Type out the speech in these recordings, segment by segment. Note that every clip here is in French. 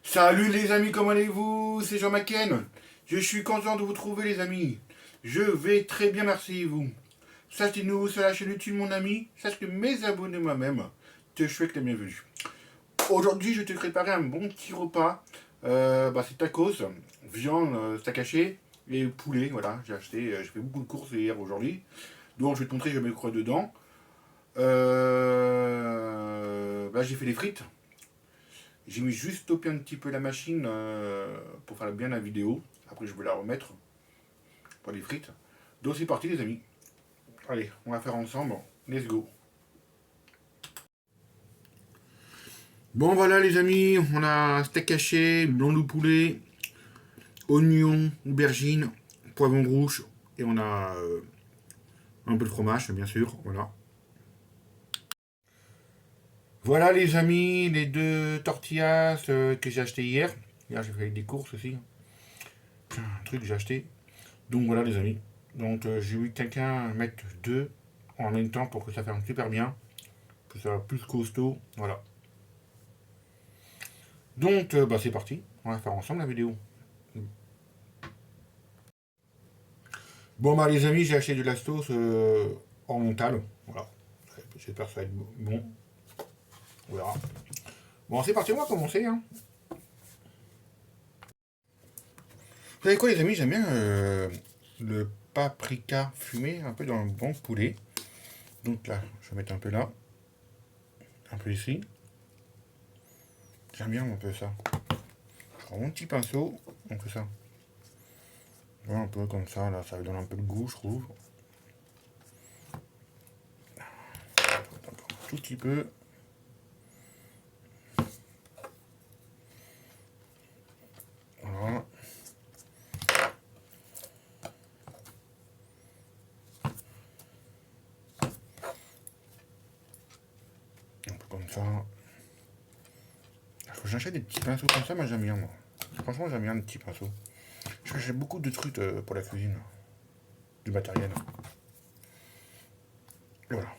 Salut les amis, comment allez-vous? C'est Jean Macken. Je suis content de vous trouver les amis. Je vais très bien, merci vous. Sachez-nous sur la chaîne YouTube mon ami, sache que mes abonnés moi-même te souhaitent la bienvenue. Aujourd'hui je te préparer un bon petit repas. C'est tacos, viande, steak haché et poulet. Voilà, j'ai acheté, j'ai fait beaucoup de courses hier aujourd'hui. Donc je vais te montrer, je mets quoi dedans. J'ai fait des frites. J'ai mis juste stopper un petit peu la machine pour faire bien la vidéo. Après, je vais la remettre pour les frites. Donc, c'est parti, les amis. Allez, on va faire ensemble. Let's go. Bon, voilà, les amis. On a un steak haché, blanc de poulet, oignon, aubergine, poivron rouge. Et on a un peu de fromage, bien sûr. Voilà. Voilà, les amis, les deux tortillas que j'ai acheté hier. Hier, j'ai fait des courses aussi. Un truc que j'ai acheté. Donc voilà les amis. Donc j'ai eu quelqu'un mettre deux en même temps pour que ça fasse super bien, que ça soit plus costaud. Voilà. Donc c'est parti. On va faire ensemble la vidéo. Bon bah les amis, j'ai acheté de la sauce orientale. Voilà. J'espère que ça va être bon. On verra. Bon c'est parti, on va commencer. Hein. Vous savez quoi les amis, j'aime bien le paprika fumé un peu dans le bon poulet. Donc là, je vais mettre un peu là. Un peu ici. J'aime bien un peu ça. Je prends mon petit pinceau, on fait ça. Voilà, un peu comme ça, là, ça lui donne un peu de goût, je trouve. Un tout petit peu. Voilà. Un peu comme ça. J'achète des petits pinceaux comme ça, moi j'aime bien, moi. Franchement, j'aime bien les petits pinceaux. J'ai beaucoup de trucs pour la cuisine. Du matériel. Voilà.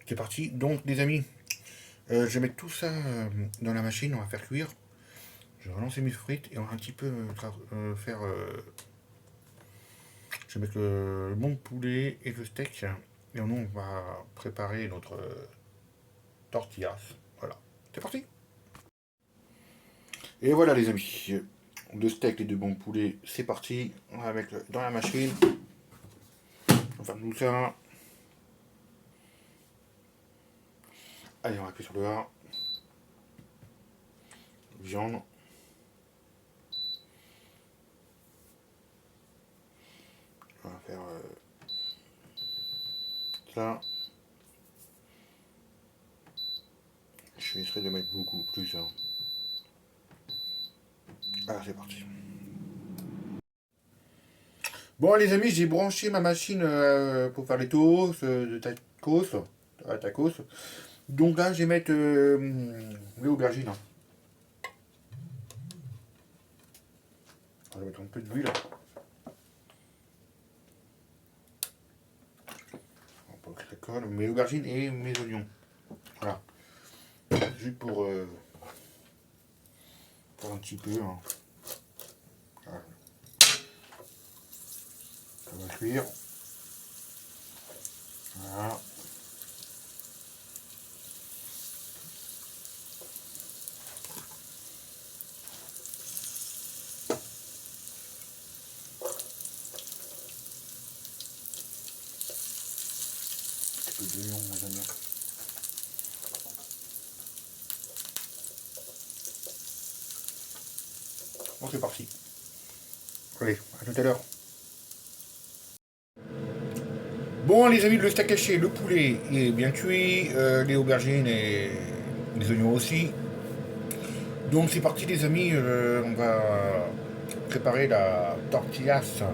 C'est parti. Donc, les amis, je vais mettre tout ça dans la machine, on va faire cuire. Je vais relancer mes frites et on va un petit peu faire. Je vais mettre le bon poulet et le steak. Et on va préparer notre tortillas. Voilà. C'est parti. Et voilà les amis. Le steak et deux bons poulets, c'est parti. On va mettre dans la machine. On va faire tout ça. Allez, on va appuyer sur le A. Viande. On va faire ça. Je vais essayer de mettre beaucoup plus. Hein. Voilà, c'est parti. Bon les amis, j'ai branché ma machine pour faire les toasts de tacos. Tacos. Donc là, je vais mettre les aubergines. Hein. On va mettre un peu d'huile. Pour que ça colle. Mes aubergines et mes oignons. Voilà. Juste pour un petit peu. Hein. Voilà. Ça va cuire. Voilà. Un peu d'oignon, moi j'aime bien. Bon, c'est parti. Allez, à tout à l'heure. Bon, les amis, le steak haché, le poulet est bien cuit, les aubergines et les oignons aussi. Donc, c'est parti, les amis, on va préparer la tortillas.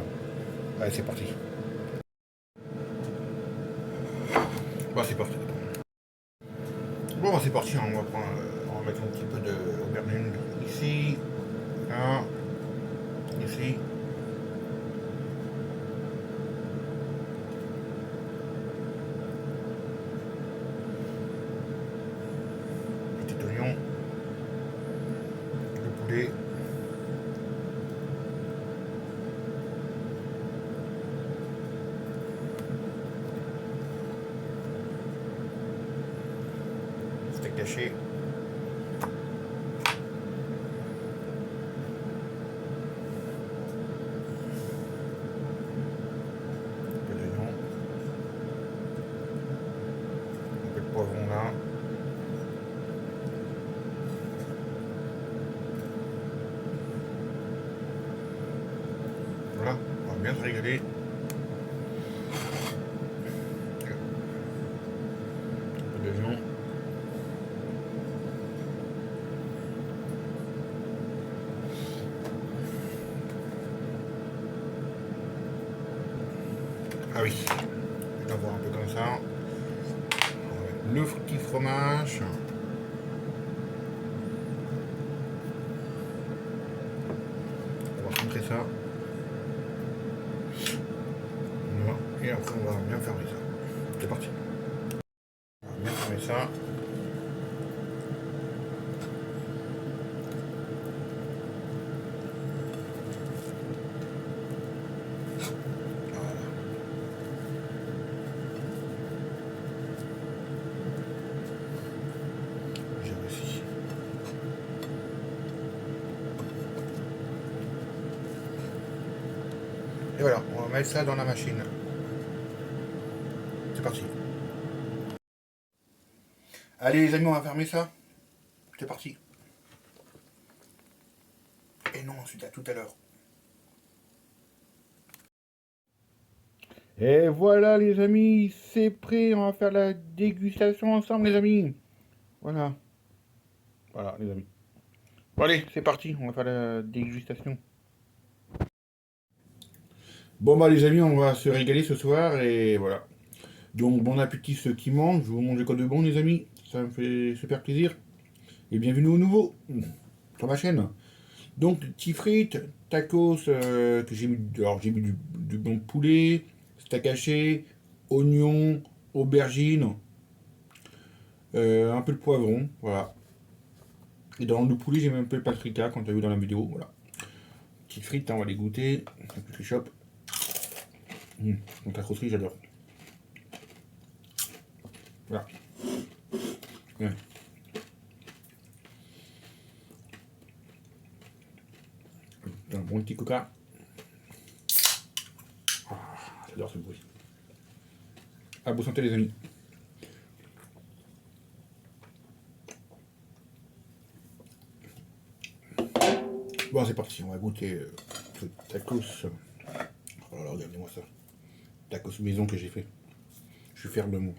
Allez, c'est parti. Bon, c'est parti. Bon, c'est parti, hein, on va mettre un petit peu d'aubergine ici, là, ici. caché. Steak caché. Un peu d'oignon. Un peu de poivron là. Voilà, on va bien se régaler. Un peu d'oignon. Ah oui, je vais voir un peu comme ça. Le petit fromage. On va rentrer ça. Voilà. Et après on va bien fermer ça. C'est parti. On va bien fermer ça. Voilà. J'ai réussi. Et voilà, on va mettre ça dans la machine. C'est parti. Allez les amis, on va fermer ça. C'est parti. Et non, ensuite à tout à l'heure. Et voilà les amis, c'est prêt, on va faire la dégustation ensemble les amis. Voilà. Voilà les amis. Bon allez, c'est parti, on va faire la dégustation. Bon bah les amis, on va se régaler ce soir et voilà. Donc bon appétit ceux qui mangent, vous mangez quoi de bon les amis, ça me fait super plaisir. Et bienvenue au nouveau sur ma chaîne. Donc petits frites, tacos que j'ai mis, alors j'ai mis du bon poulet, steak haché, oignons, aubergines, un peu de poivron, voilà. Et dans le poulet j'ai mis un peu de paprika comme tu as vu dans la vidéo, voilà. Petites frites, hein, on va les goûter, un peu de ketchup. Donc la crosserie j'adore. Voilà. Ouais. Un bon petit coca. Ah, j'adore ce bruit. À vous santé les amis. Bon c'est parti, on va goûter ce tacos. Oh là là, regardez-moi ça. Tacos maison que j'ai fait. Je suis fier de moi.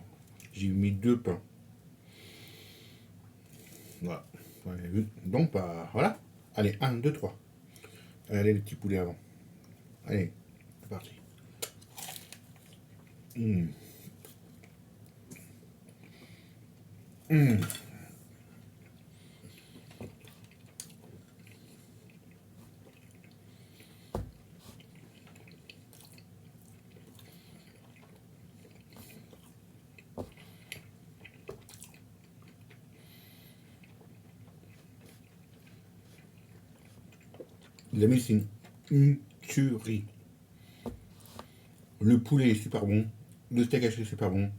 J'ai mis 2 pains. Voilà. Vous avez vu. Donc bah voilà. Allez, 1, 2, 3. Allez les petits poulets avant. Allez, c'est parti. Mmh. Mmh. Les amis, c'est une tuerie. Le poulet est super bon. Le steak haché est super bon.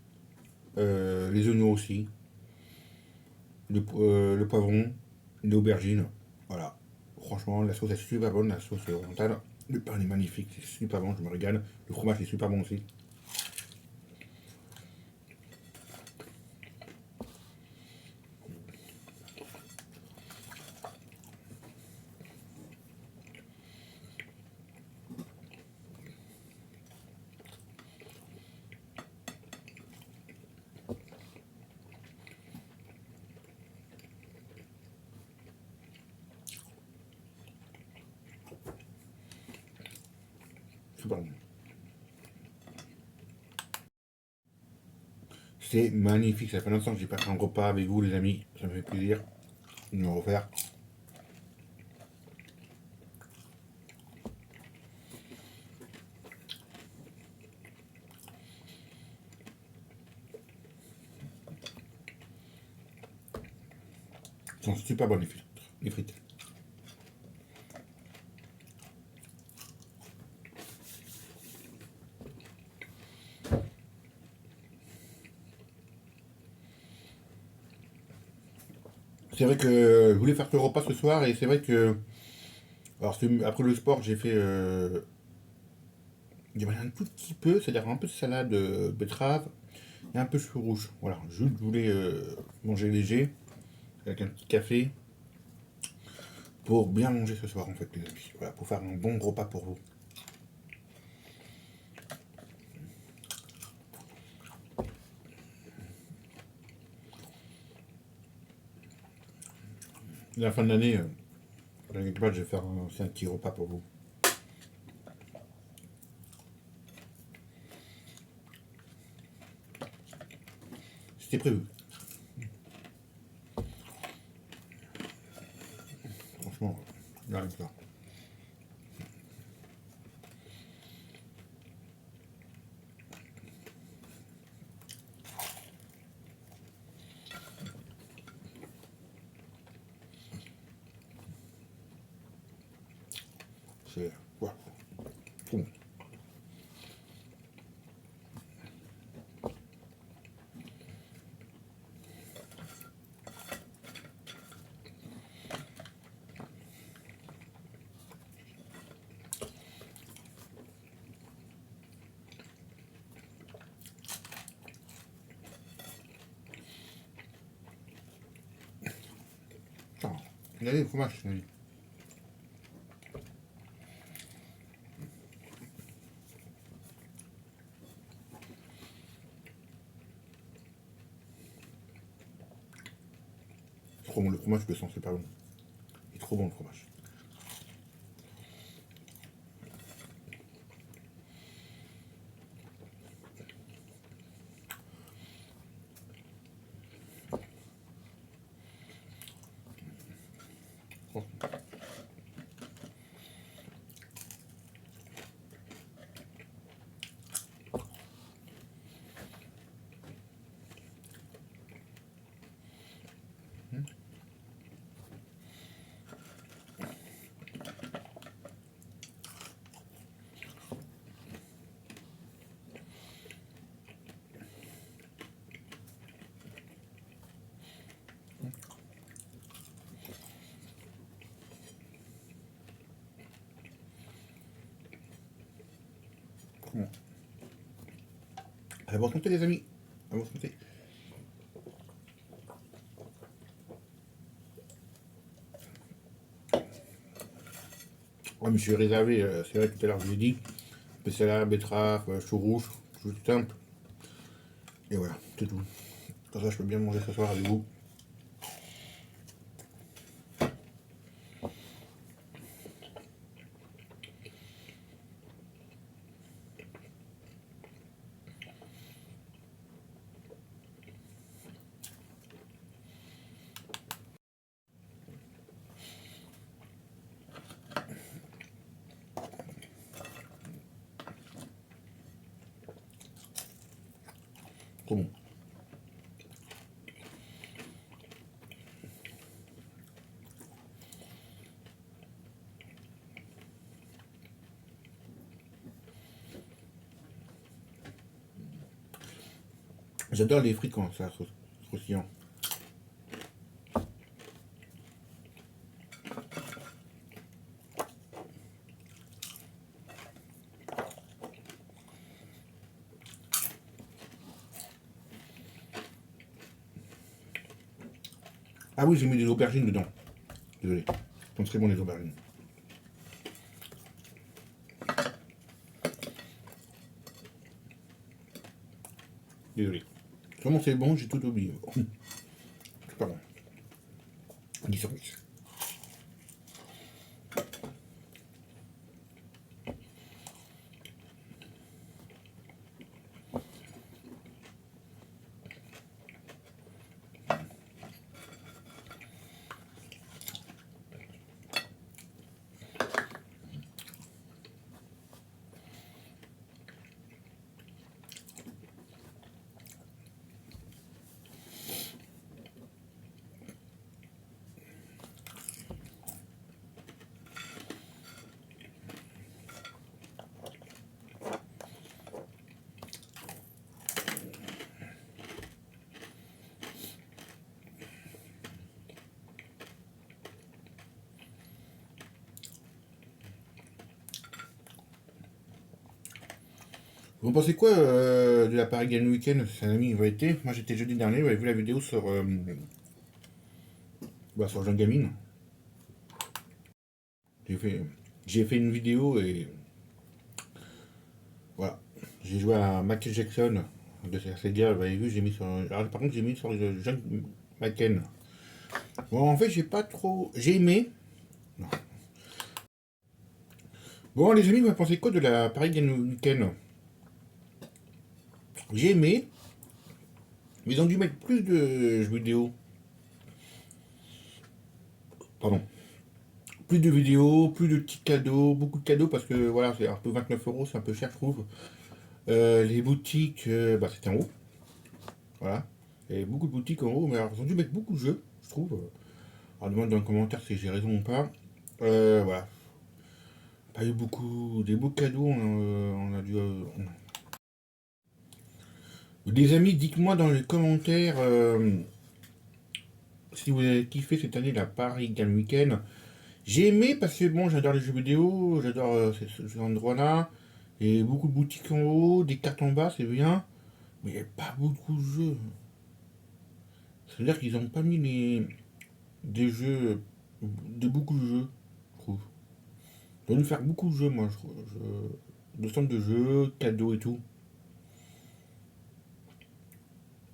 Les oignons aussi. Le poivron. L'aubergine. Voilà. Franchement, la sauce est super bonne. La sauce orientale. Le pain est magnifique. C'est super bon. Je me régale. Le fromage est super bon aussi. Super bon. C'est magnifique. Ça fait longtemps que j'ai pas fait un repas avec vous, les amis. Ça me fait plaisir de me refaire. Ils sont super bonnes les frites. Les frites. C'est vrai que je voulais faire ce repas ce soir et c'est vrai que. Alors, après le sport, j'ai fait. Il y avait un tout petit peu, c'est-à-dire un peu de salade betterave et un peu de chou rouge. Voilà, je voulais manger léger avec un petit café pour bien manger ce soir en fait, les amis. Voilà, pour faire un bon repas pour vous. À la fin de l'année, t'inquiète pas, je vais faire aussi un petit repas pour vous. C'était prévu. Franchement, là, avec ça. C'est. Voilà. Bon. Ah, regardez le fromage, les amis. Trop bon, le fromage, je le sens, c'est pas bon. Il est trop bon le fromage. Bon. À votre santé, les amis. À votre santé. Ouais, mais je suis réservé, c'est vrai, tout à l'heure, je vous l'ai dit. Salade, betterave, chou rouge, tout simple. Et voilà, c'est tout. Comme ça, je peux bien manger ce soir avec vous. Trop bon. J'adore les frites quand ça croustillant. Ah oui, j'ai mis des aubergines dedans. Désolé. Ils sont très bons les aubergines. Désolé. Comment c'est bon, j'ai tout oublié. C'est pas bon. 10 sur 10. Vous pensez quoi de la Paris Game Weekend? C'est un ami, il va été. Moi j'étais jeudi dernier, j'avais vu la vidéo sur Jean Gamine. J'ai fait, j'ai fait une vidéo et voilà. J'ai joué à Michael Jackson de Sega, vous avez vu, j'ai mis sur. Alors, par contre, j'ai mis sur John McCain. Bon, en fait, j'ai pas trop. J'ai aimé. Non. Bon, les amis, vous pensez quoi de la Paris Game Weekend? J'ai aimé, mais ils ont dû mettre plus de jeux vidéo. Pardon. Plus de vidéos, plus de petits cadeaux, beaucoup de cadeaux parce que voilà, c'est un peu 29 euros, c'est un peu cher, je trouve. Les boutiques, bah, c'était en haut. Voilà. Il y avait beaucoup de boutiques en haut, mais alors, ils ont dû mettre beaucoup de jeux, je trouve. Alors, demande dans les commentaires si j'ai raison ou pas. Voilà. Pas eu beaucoup, des beaux cadeaux, on a dû. Des amis, dites-moi dans les commentaires si vous avez kiffé cette année la Paris Game Weekend. J'ai aimé parce que bon, j'adore les jeux vidéo, j'adore ces endroits-là. Et beaucoup de boutiques en haut, des cartes en bas, c'est bien. Mais il n'y a pas beaucoup de jeux. C'est-à-dire qu'ils n'ont pas mis des jeux, de beaucoup de jeux, je trouve. Ils ont dû faire beaucoup de jeux, moi, je trouve. De centres de jeux, cadeaux et tout.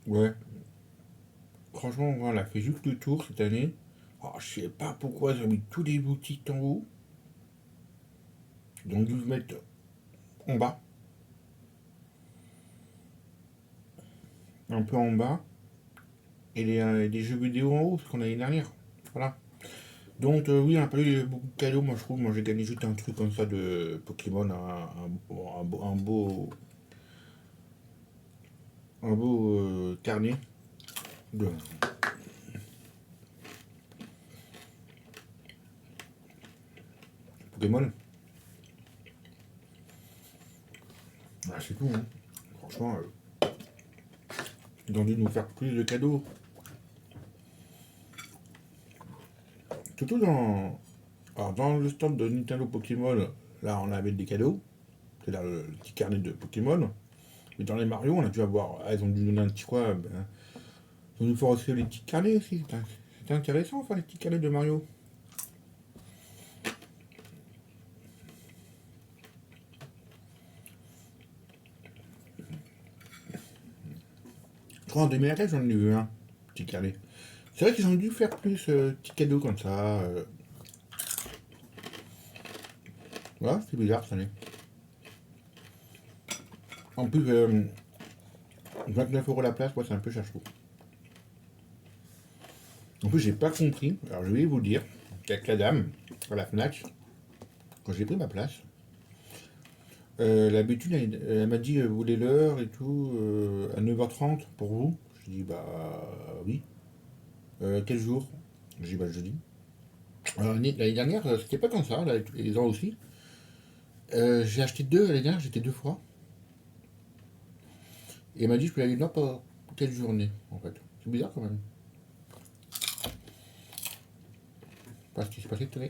Ouais. Franchement, voilà, fait juste le tour cette année. Alors, je sais pas pourquoi ils ont mis tous les boutiques en haut. Ils ont dû le mettre en bas, un peu en bas. Et des jeux vidéo en haut, ce qu'on a l'année dernière. Voilà. Donc oui, on n'a pas eu beaucoup de cadeaux, moi je trouve. Moi j'ai gagné juste un truc comme ça de Pokémon, un beau carnet de Pokémon. Ah, c'est tout, hein. Franchement, ils ont dû nous faire plus de cadeaux. Surtout dans le stand de Nintendo Pokémon, là on avait des cadeaux. C'est là le petit carnet de Pokémon. Mais dans les Mario, on a dû avoir. Ah, ils ont dû nous donner un petit quoi. Ben, ils ont dû faire aussi les petits carnets aussi. C'était intéressant, enfin, les petits carnets de Mario. Je crois en 2004, j'en ai vu un petit carnet. C'est vrai qu'ils ont dû faire plus petits cadeaux comme ça. Voilà, c'est bizarre cette année. En plus, 29 € la place, moi c'est un peu cher, je trouve. En plus, j'ai pas compris. Alors, je vais vous dire qu'avec la dame à la Fnac, quand j'ai pris ma place, l'habitude, elle m'a dit vous voulez l'heure et tout, à 9h30 pour vous. Je dis bah oui. Quel jour? Je dis bah jeudi. Alors, l'année dernière, c'était pas comme ça, là, les ans aussi. J'ai acheté deux l'année dernière, j'étais deux fois. Et elle m'a dit je peux aller là pas quelle journée en fait. C'est bizarre quand même. Parce qu'il s'est passé cette année.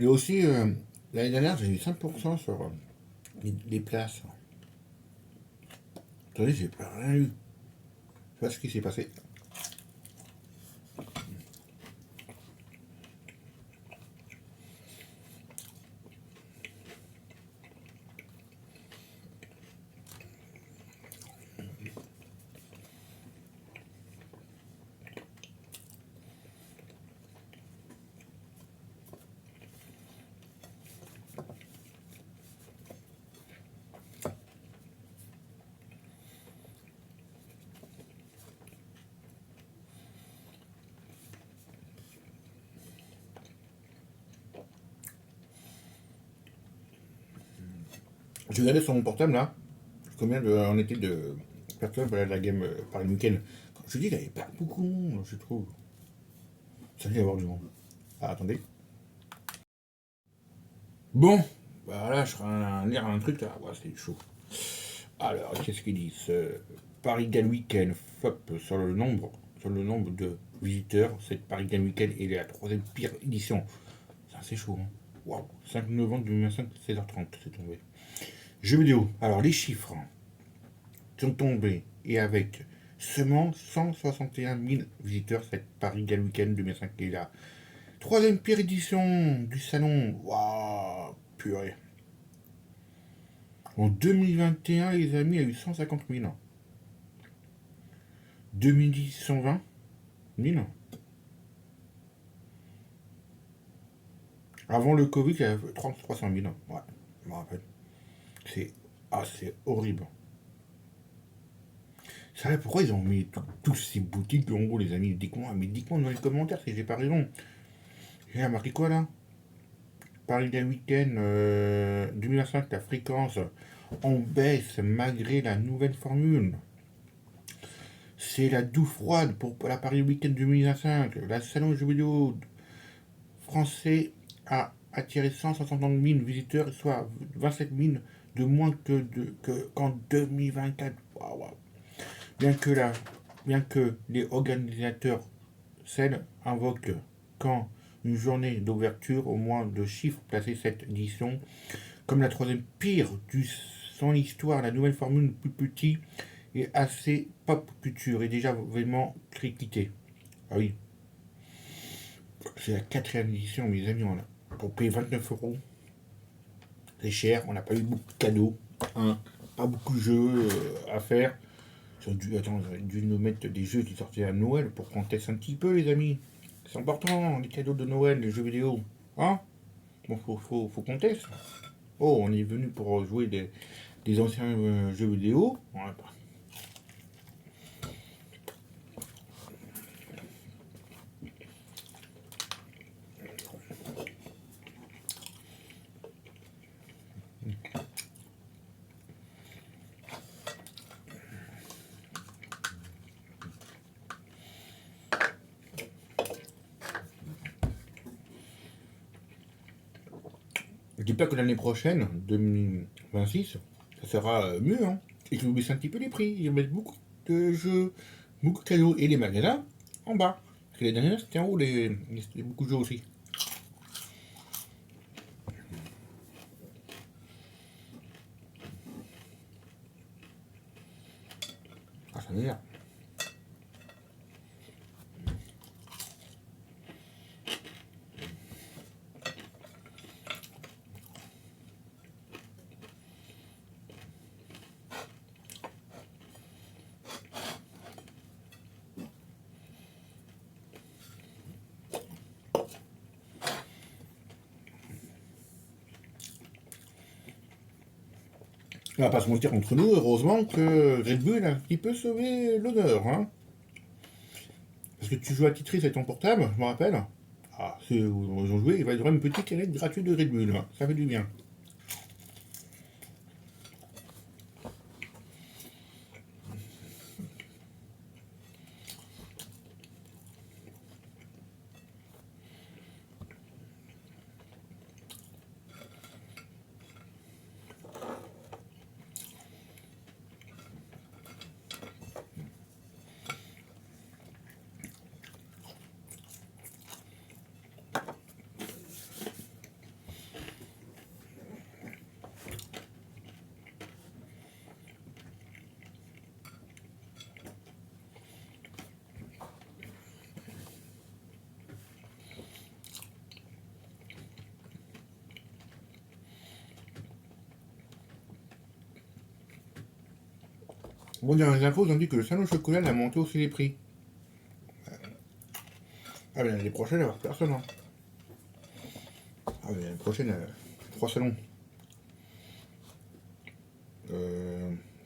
Et aussi, l'année dernière, j'ai eu 5% sur les places. Attendez, j'ai pas rien eu. Je sais pas ce qui s'est passé. Je regardais sur mon portable là, combien on était de personnes voilà, la game par le week-end. Je dis, il n'y avait pas beaucoup de monde, je trouve. Ça vient avoir du monde. Ah, attendez. Bon, bah là, je serais à lire un truc, là, ouais, c'est chaud. Alors, qu'est-ce qu'ils disent Paris Gun Weekend, flop sur le nombre de visiteurs. Cette Paris Gun Weekend est la troisième pire édition. Ça, c'est chaud, hein. Waouh, 5 novembre 2025, 16h30, c'est tombé. Jeux vidéo. Alors, les chiffres sont tombés et avec seulement 161 000 visiteurs, cette Paris Gun Weekend 2005 est la troisième pire édition du salon. Waouh, purée. En 2021, les amis, il y a eu 150 000. 2010, 120 000. Avant le Covid, il y avait 300 000. Ouais, je me rappelle. C'est assez horrible. Vous savez pourquoi ils ont mis tous ces boutiques en gros, les amis? Dites-moi dans les commentaires si j'ai pas raison. J'ai remarqué quoi là? Paris d'un week-end 2025, la fréquence en baisse malgré la nouvelle formule. C'est la douce froide pour la Paris Week-end 2025. La salon de jeux vidéo français a attiré 160 000 visiteurs, soit 27 000 de moins qu'en 2024. Wow, wow. Bien que les organisateurs SEL invoquent quand une journée d'ouverture au moins de chiffres placés cette édition comme la troisième pire de son histoire, la nouvelle formule plus petit et assez pop culture est déjà vraiment critiquée. Ah oui, c'est la quatrième édition, mes amis, pour payer 29 euros. C'est cher, on n'a pas eu beaucoup de cadeaux, hein, pas beaucoup de jeux à faire. Ils ont dû nous mettre des jeux qui sortaient à Noël pour qu'on teste un petit peu, les amis. C'est important, les cadeaux de Noël, les jeux vidéo. Hein? Bon, faut qu'on teste. Oh, on est venu pour jouer des anciens jeux vidéo. Ouais, bah. Je dis pas que l'année prochaine, 2026, ça sera mieux, hein. Et je vais baisser un petit peu les prix. Ils mettent beaucoup de jeux, beaucoup de cadeaux et les magasins en bas. Parce que les dernières, c'était en haut, beaucoup de jeux aussi. Ah, ça m'énerve. On va pas se mentir entre nous, heureusement que Red Bull a un petit peu sauvé l'honneur, hein. Parce que tu joues à titrer avec ton portable, je me rappelle. Ah, si ils ont joué, il va y avoir une petite canette gratuite de Red Bull, hein. Ça fait du bien. Bon, dans les infos, ils ont dit que le salon au chocolat a monté aussi les prix. Ah, mais l'année prochaine, il va y avoir personne, hein. Ah, mais l'année prochaine, 3 salons.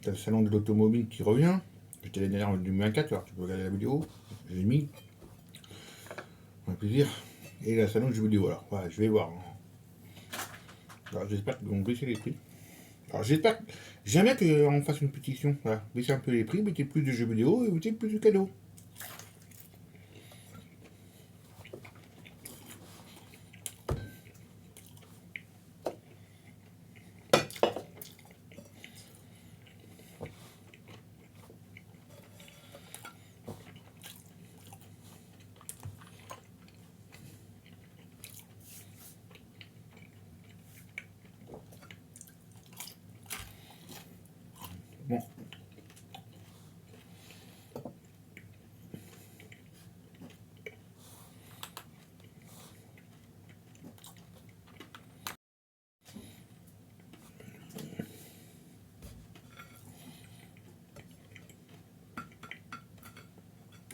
T'as le salon de l'automobile qui revient. J'étais l'année dernière en 2024, alors tu peux regarder la vidéo. J'ai mis. Un plaisir. Et le salon de jeux vidéo, alors. Ouais, je vais voir, hein. Alors, j'espère qu'ils vont baisser les prix. Alors, j'espère. J'aimerais qu'on fasse une pétition. Voilà. Baisser un peu les prix, mettez plus de jeux vidéo et mettez plus de cadeaux.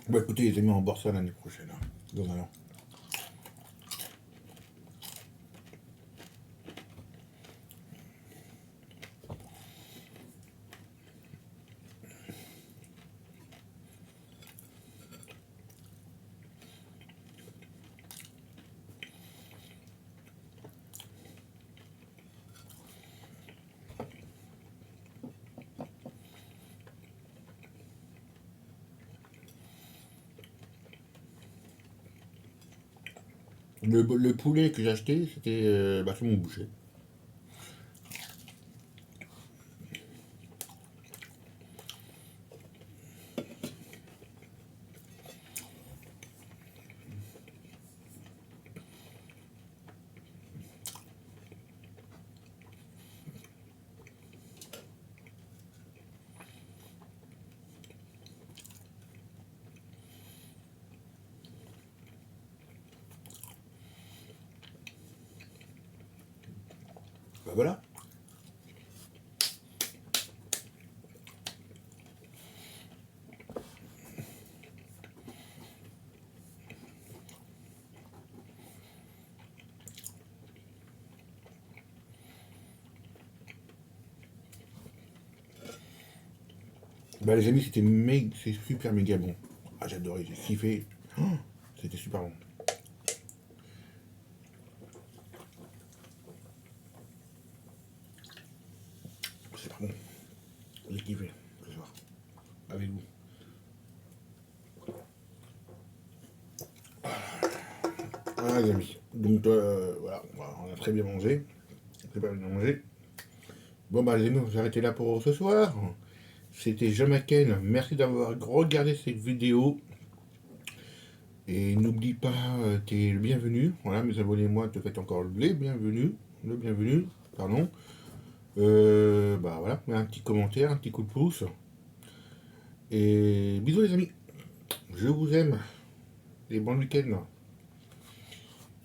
Bon, écoutez, les amis, on boit ça l'année prochaine, hein, dans un an. Le poulet que j'ai acheté, c'était chez mon boucher. Bah voilà. Bah les amis, c'est super méga bon. Ah j'adorais, j'ai kiffé. Oh, c'était super bon. C'est pas bon. J'ai kiffé ce soir. Avec vous. Ah les amis. Donc voilà, on a très bien mangé. Très bien mangé. Bon bah les amis, on va s'arrêter là pour ce soir. C'était Jean McCain. Merci d'avoir regardé cette vidéo. Et n'oublie pas, t'es le bienvenu. Voilà, mes abonnés, moi, te faites encore les bienvenus. Le bienvenu, pardon. Bah voilà, un petit commentaire, un petit coup de pouce. Et bisous les amis. Je vous aime. Et bon week-end.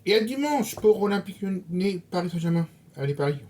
Et à dimanche pour Olympique Lyonnais Paris Saint-Germain. Allez Paris.